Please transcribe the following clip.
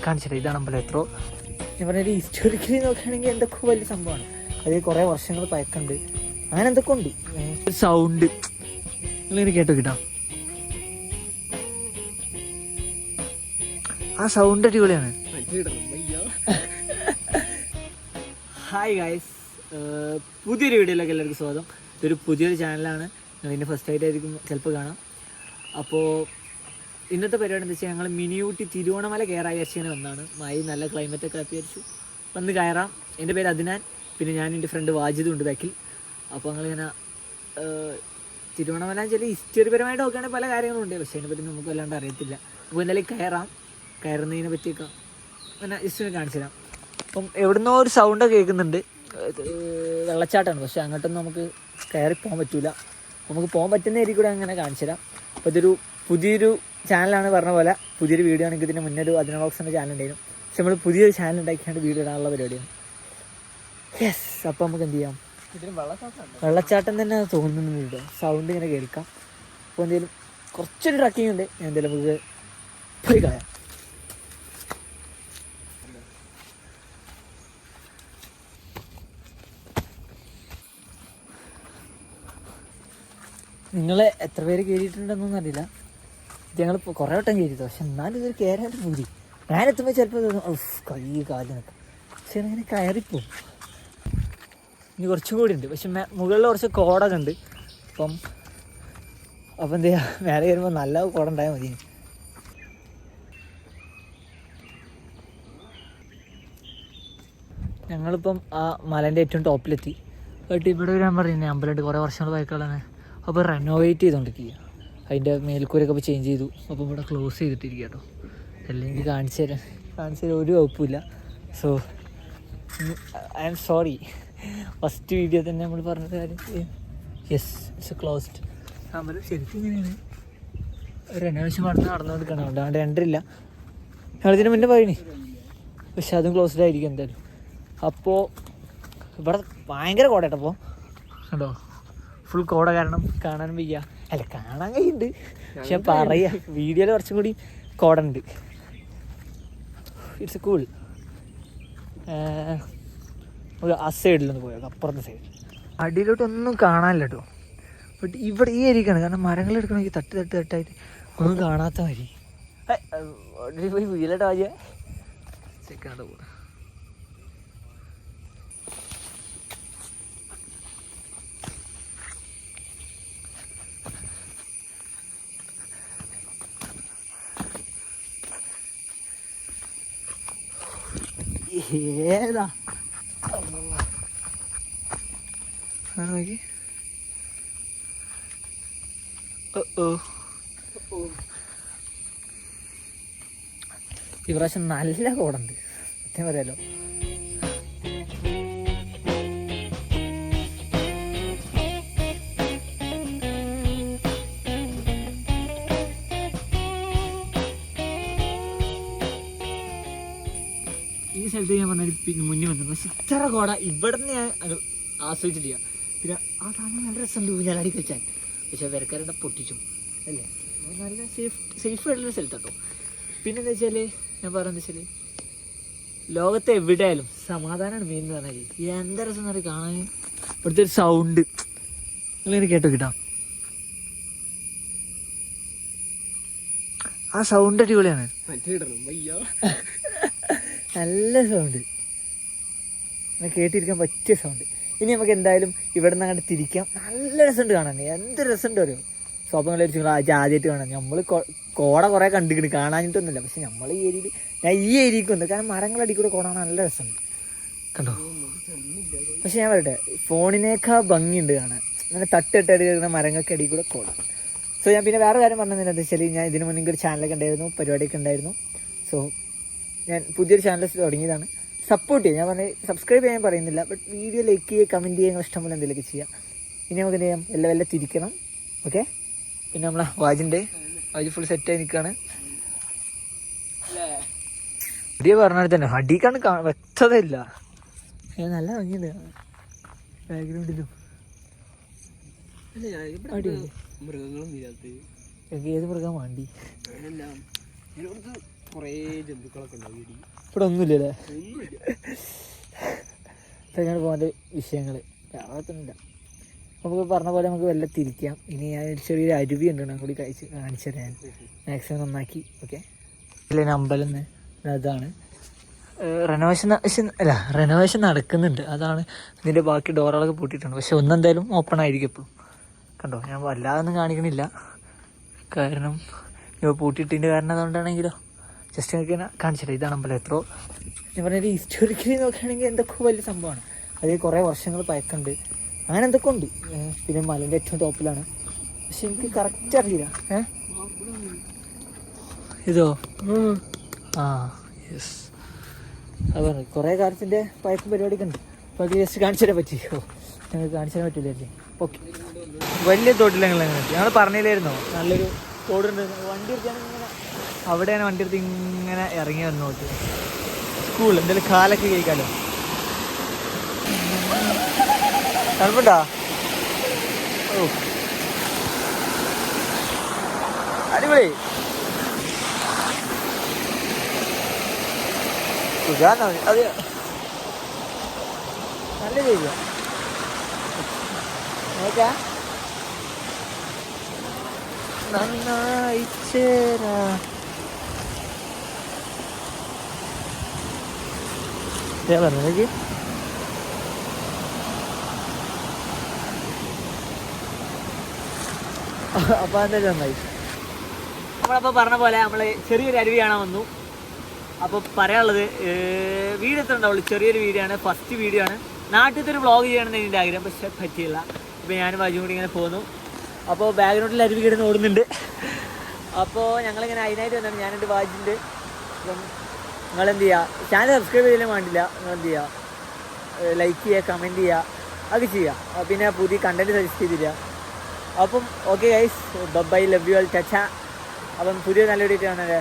കാണിച്ചിട്ട് ഇതാണ് അമ്പലം. എത്രയോ ഞാൻ പറഞ്ഞൊരു ഹിസ്റ്റോറിക്കലി നോക്കുകയാണെങ്കിൽ എന്തൊക്കെ വലിയ സംഭവമാണ്. അതിൽ കുറേ വർഷങ്ങൾ പഴക്കമുണ്ട്, അങ്ങനെ എന്തൊക്കെ ഉണ്ട്. സൗണ്ട് നിങ്ങളിങ്ങനെ കേട്ടോ കിട്ടാം, ആ സൗണ്ട് അടിപൊളിയാണ്. ഹായ് ഗായ്സ്, പുതിയൊരു വീഡിയോയിലേക്ക് എല്ലാവർക്കും സ്വാഗതം. ഇതൊരു പുതിയൊരു ചാനലാണ്, ഇതിൻ്റെ ഫസ്റ്റ് ആയിട്ടായിരിക്കും ചിലപ്പോൾ കാണാം. അപ്പോൾ ഇന്നത്തെ പരിപാടി എന്താ വെച്ചാൽ ഞങ്ങൾ മിനി ഊട്ടി തിരുവോണമല കയറാൻ വിചാരിച്ചിങ്ങനെ വന്നതാണ്. മഴ നല്ല ക്ലൈമറ്റൊക്കെ വിചാരിച്ചു വന്ന് കയറാം. എൻ്റെ പേര് അദ്നാൻ, പിന്നെ ഞാൻ എൻ്റെ ഫ്രണ്ട് വാജിദും ഉണ്ട് ബാക്കിൽ. അപ്പോൾ ഞങ്ങളിങ്ങനെ തിരുവോണമല വെച്ചാൽ ഹിസ്റ്ററിപരമായിട്ട് നോക്കുകയാണെങ്കിൽ പല കാര്യങ്ങളുണ്ട്, പക്ഷേ അതിനെപ്പറ്റി നമുക്ക് വല്ലാണ്ട് അറിയത്തില്ല. അപ്പോൾ എന്തായാലും കയറുന്നതിനെ പറ്റിയൊക്കെ അങ്ങനെ ജസ്റ്റ് കാണിച്ചു തരാം. അപ്പം എവിടുന്നോ ഒരു സൗണ്ടൊക്കെ കേൾക്കുന്നുണ്ട്, വെള്ളച്ചാട്ടമാണ്, പക്ഷേ അങ്ങോട്ടൊന്നും നമുക്ക് കയറി പോകാൻ പറ്റില്ല. നമുക്ക് പോകാൻ പറ്റുന്ന ഏരിയ കൂടെ അങ്ങനെ കാണിച്ചു തരാം. അപ്പോൾ ഇതൊരു പുതിയൊരു ചാനലാണ്, പറഞ്ഞ പോലെ പുതിയൊരു വീഡിയോ ആണെങ്കിൽ ഇതിന് മുന്നേ ഒരു അദ്നാൻ വ്ളോഗ്സ് എന്ന ചാനൽ ഉണ്ടായിരുന്നു, പക്ഷെ നമ്മൾ പുതിയൊരു ചാനൽ ഉണ്ടാക്കിയാണ് വീഡിയോ ഇടാനുള്ള പരിപാടിയാണ്. യെസ്, അപ്പോൾ നമുക്ക് എന്ത് ചെയ്യാം, വെള്ളച്ചാട്ടം തന്നെ തോന്നുന്നുണ്ട്, സൗണ്ട് ഇങ്ങനെ കേൾക്കാം. അപ്പോൾ എന്തെങ്കിലും കുറച്ചൊരു ട്രക്കിംഗ് ഉണ്ട്, എന്തെങ്കിലും നമുക്ക് പോയി കളയാം. നിങ്ങൾ എത്ര പേര് കയറിയിട്ടുണ്ടെന്നൊന്നും അറിയില്ല. ഇത് ഞങ്ങൾ കുറേ വട്ടം കയറിയത്, പക്ഷെ എന്നാലും ഇതൊരു കയറാണ്ട് പൂരി. ഞാനെത്തുമ്പോൾ ചിലപ്പോൾ തോന്നും കൈ കാലിനൊക്കെ, പക്ഷെ അങ്ങനെ കയറിപ്പോവും. ഇനി കുറച്ചും കൂടി ഉണ്ട്, പക്ഷെ മുകളിൽ കുറച്ച് കോടൊക്കെ ഉണ്ട്. അപ്പം എന്ത് ചെയ്യുക, മേലെ കയറുമ്പോൾ നല്ല കോട ഉണ്ടായാൽ മതി. ഞങ്ങളിപ്പം ആ മലേൻ്റെ ഏറ്റവും ടോപ്പിലെത്തി. ബട്ട് ഇവിടെ വരാൻ പറയുന്നത് അമ്പലമുണ്ട്, കുറേ വർഷങ്ങൾ പഴക്കമുള്ളതാണ്. അപ്പോൾ റെനോവേറ്റ് ചെയ്തുകൊണ്ടിരിക്കുക, അതിൻ്റെ മേൽക്കൂരൊക്കെ ഇപ്പോൾ ചേഞ്ച് ചെയ്തു. അപ്പോൾ ഇവിടെ ക്ലോസ് ചെയ്തിട്ടിരിക്കുക കേട്ടോ, അല്ലെങ്കിൽ കാണിച്ചു തരാൻ ഒരു കുഴപ്പമില്ല. So I am sorry, first video തന്നെ നമ്മൾ പറഞ്ഞ കാര്യം. Yes, it's closed. അമ്പലം ശരിക്കും ഇങ്ങനെയാണ്, റെനോവേഷൻ നടന്നുകൊടുക്കണം, അതുകൊണ്ട് എൻട്രില്ല. ഞങ്ങളിതിന് മുന്നേ പോയിനി, പക്ഷെ അതും ക്ലോസ്ഡ് ആയിരിക്കും എന്തായാലും. അപ്പോൾ ഇവിടെ ഭയങ്കര കോട കേട്ടോ. അപ്പോൾ കണ്ടോ, ഫുൾ കോട കാരണം കാണാനും വയ്യ. അല്ല, കാണാൻ കഴിയുന്നുണ്ട്, പക്ഷെ പറയാ വീഡിയോയിൽ കുറച്ചും കൂടി കോട ഉണ്ട്. It's cool. ആ സൈഡിലൊന്ന് പോയോ, അപ്പുറത്തെ സൈഡ് അടിയിലോട്ടൊന്നും കാണാനില്ല കേട്ടോ. ബട്ട് ഇവിടെ ഈ ഏരിയക്കാണ്, കാരണം മരങ്ങൾ എടുക്കണമെങ്കിൽ തട്ടായിട്ട് ഒന്നും കാണാത്ത മതി. പോയി വീലട്ടോ ആദ്യ ചെക്കാണ്ട് പോകാം. ഏതാ നോക്കി, ഈ പ്രാവശ്യം നല്ല കോടുണ്ട് സത്യം പറയാലോ. ഈ സ്ഥലത്ത് ഞാൻ പറഞ്ഞ മുന്നിൽ വന്നത്, പക്ഷെ ഇത്ര കോട ഇവിടെ നിന്ന് ഞാൻ ആസ്വദിച്ചിട്ടില്ല. പിന്നെ ആ സാധനം നല്ല രസമുണ്ട് ഊഞ്ഞാലാടി കളിച്ചാൽ, പക്ഷെ വരക്കാരുടെ പൊട്ടിച്ചും അല്ലേ, നല്ല സേഫ് ആയിട്ടുള്ള സ്ഥലത്താട്ടോ. പിന്നെ എന്താ വെച്ചാൽ ഞാൻ പറയുന്നത് വെച്ചാൽ ലോകത്തെ എവിടെയായാലും സമാധാനമാണ് മെയിൻ എന്ന് പറഞ്ഞാൽ. എന്താ രസം എന്ന് പറയുക കാണാൻ. ഇവിടുത്തെ ഒരു സൗണ്ട് നിങ്ങളിങ്ങനെ കേട്ടോ കിട്ടാം, ആ സൗണ്ട് അടിപൊളിയാണ്, നല്ല സൗണ്ട്, കേട്ടിരിക്കാൻ പറ്റിയ സൗണ്ട്. ഇനി നമുക്ക് എന്തായാലും ഇവിടെ നിന്ന് അങ്ങോട്ട് തിരിക്കാം. നല്ല രസമുണ്ട് കാണാൻ, എന്ത് രസമുണ്ട് ഒരു സ്വപ്നങ്ങൾ വെച്ചാൽ ആദ്യമായിട്ട് കാണാൻ. നമ്മൾ കോട കുറേ കണ്ടിരിക്കുന്നു, കാണാനിട്ടൊന്നുമില്ല, പക്ഷെ നമ്മൾ ഈ ഏരിയയിൽ ഞാൻ ഈ ഏരിയക്ക് വന്നു, കാരണം മരങ്ങളടി കൂടെ കോട കാണാൻ നല്ല രസമുണ്ട് കണ്ടോ. പക്ഷെ ഞാൻ പറയട്ടെ, ഫോണിനേക്കാൾ ഭംഗിയുണ്ട് കാണാൻ, അങ്ങനെ തട്ടിട്ടായിട്ട് കിടക്കുന്ന മരങ്ങൾക്ക് അടി കൂടെ കോട. സോ ഞാൻ പിന്നെ വേറെ കാര്യം പറഞ്ഞത് എന്താ വെച്ചാൽ, ഞാൻ ഇതിന് മുന്നേ ഒരു ചാനലൊക്കെ ഉണ്ടായിരുന്നു, പരിപാടിയൊക്കെ ഉണ്ടായിരുന്നു. സോ ഞാൻ പുതിയൊരു ചാനൽ തുടങ്ങിയതാണ്, സപ്പോർട്ട് ചെയ്യുക. ഞാൻ പറഞ്ഞത് സബ്സ്ക്രൈബ് ചെയ്യാൻ പറയുന്നില്ല, ബട്ട് വീഡിയോ ലൈക്ക് ചെയ്യുക, കമൻറ്റ് ചെയ്യുക, ഇഷ്ടംപോലെ എന്തെങ്കിലുമൊക്കെ ചെയ്യാം. ഇനി നമുക്ക് എന്ത് ചെയ്യാം, എല്ലാം തിരിക്കണം. ഓക്കെ, പിന്നെ നമ്മളെ വാജ് ഫുൾ സെറ്റായി നിൽക്കുകയാണ്. അടിയെ പറഞ്ഞാൽ തന്നെ അടിക്കാണ് വ്യക്തതയില്ല, നല്ല ഭംഗിയുണ്ട് ബാക്ക്ഗ്രൗണ്ടിലും. ഏത് മൃഗം വേണ്ടി കുറേ ജന്തുക്കളൊക്കെ ഉണ്ടാവും ഇവിടെ ഒന്നുമില്ലല്ലേ? ഇതൊക്കെയാണ് പോകുന്ന വിഷയങ്ങൾ. വേറൊന്നുമില്ല. നമുക്ക് പറഞ്ഞ പോലെ നമുക്ക് വെല്ലം തിരിക്കാം. ഇനി ഞാൻ ചെറിയൊരു അരുവി ഉണ്ട് കൂടി കാണിച്ചു തരാൻ മാക്സിമം നന്നാക്കി. ഓക്കെ, ഇതിലെ അമ്പലം അതാണ്. റെനോവേഷൻ നടക്കുന്നുണ്ട്. അതാണ് ഇതിൻ്റെ ബാക്കി ഡോറുകളൊക്കെ പൂട്ടിയിട്ടുണ്ട്. പക്ഷെ ഒന്നെന്തായാലും ഓപ്പൺ ആയിരിക്കും എപ്പോഴും. കണ്ടോ, ഞാൻ വല്ലാതൊന്നും കാണിക്കണില്ല, കാരണം ഇപ്പോൾ പൂട്ടിയിട്ടിൻ്റെ കാരണം അതുകൊണ്ടാണെങ്കിലോ ജസ്റ്റ് എനിക്ക് കാണിച്ചില്ല. ഇതാണ് അമ്പലം. എത്രയോ ഞാൻ പറഞ്ഞൊരു ഹിസ്റ്റോറിക്കലി നോക്കുകയാണെങ്കിൽ എന്തൊക്കെ വലിയ സംഭവമാണ്. അതിൽ കുറേ വർഷങ്ങൾ പഴക്കമുണ്ട്, അങ്ങനെ എന്തൊക്കെ ഉണ്ട്. പിന്നെ മലേൻ്റെ ഏറ്റവും ടോപ്പിലാണ്. പക്ഷെ എനിക്ക് കറക്റ്റ് അറിയില്ല. ഇതോ? ആ യെസ്, അതാണ്. കുറേ കാലത്തിൻ്റെ പഴക്കം പരിപാടിയൊക്കെ ഉണ്ട്. അപ്പോൾ അത് ജസ്റ്റ് കാണിച്ചു തരാൻ പറ്റിയോ? ഞങ്ങൾക്ക് കാണിച്ചു തരാൻ പറ്റില്ലല്ലേ? ഓക്കെ, വലിയ തോട്ടിലങ്ങൾ എങ്ങനെ എത്തി? ഞങ്ങൾ പറഞ്ഞില്ലായിരുന്നോ നല്ലൊരു തോടുണ്ട്. വണ്ടി എടുക്കുകയാണെങ്കിൽ ഇങ്ങനെ അവിടെയാണ് വണ്ടി എടുത്ത് ഇങ്ങനെ ഇറങ്ങി വന്നോട്ട്. സ്കൂൾ എന്തായാലും കാലൊക്കെ കേൾക്കാമല്ലോ. തണുപ്പുണ്ടോ? ഓ, അടിപൊളി. അത് നല്ല ചെയ്യ നോക്കാ നന്നായി ചേരാ. പറഞ്ഞേക്ക് അപ്പൊ എന്താ നന്നായി. നമ്മളപ്പോൾ പറഞ്ഞ പോലെ നമ്മൾ ചെറിയൊരു അരുവി കാണാൻ വന്നു. അപ്പോൾ പറയാനുള്ളത്, വീഡിയോ എത്ര ഉണ്ടാവുള്ളൂ, ചെറിയൊരു വീഡിയോ ആണ്, ഫസ്റ്റ് വീഡിയോ ആണ്. നാട്ടിലത്തെ ഒരു വ്ളോഗ് ചെയ്യണമെന്ന് എൻ്റെ ആഗ്രഹം, പക്ഷെ പറ്റിയില്ല. ഇപ്പോൾ ഞാനും വാജും കൂടി ഇങ്ങനെ പോന്നു. അപ്പോൾ ബാക്ക്ഗ്രൗണ്ടിൽ അരുവി കിടന്ന് ഓടുന്നുണ്ട്. അപ്പോൾ ഞങ്ങളിങ്ങനെ അതിനായിട്ട് വന്നാണ്, ഞാനെൻ്റെ വാജിൻ്റെ. അപ്പം നിങ്ങളെന്ത് ചെയ്യുക, ചാനൽ സബ്സ്ക്രൈബ് ചെയ്താലും വേണ്ടില്ല, നിങ്ങളെന്ത് ചെയ്യുക, ലൈക്ക് ചെയ്യുക, കമൻറ്റ് ചെയ്യുക, അത് ചെയ്യുക. പിന്നെ പുതിയ കണ്ടൻറ്റ് സജസ്റ്റ് ചെയ്തില്ല. അപ്പം okay guys, bye, love you all, ടച്ച. അപ്പം പുതിയ നല്ല വീഡിയോ കാണാനല്ലേ.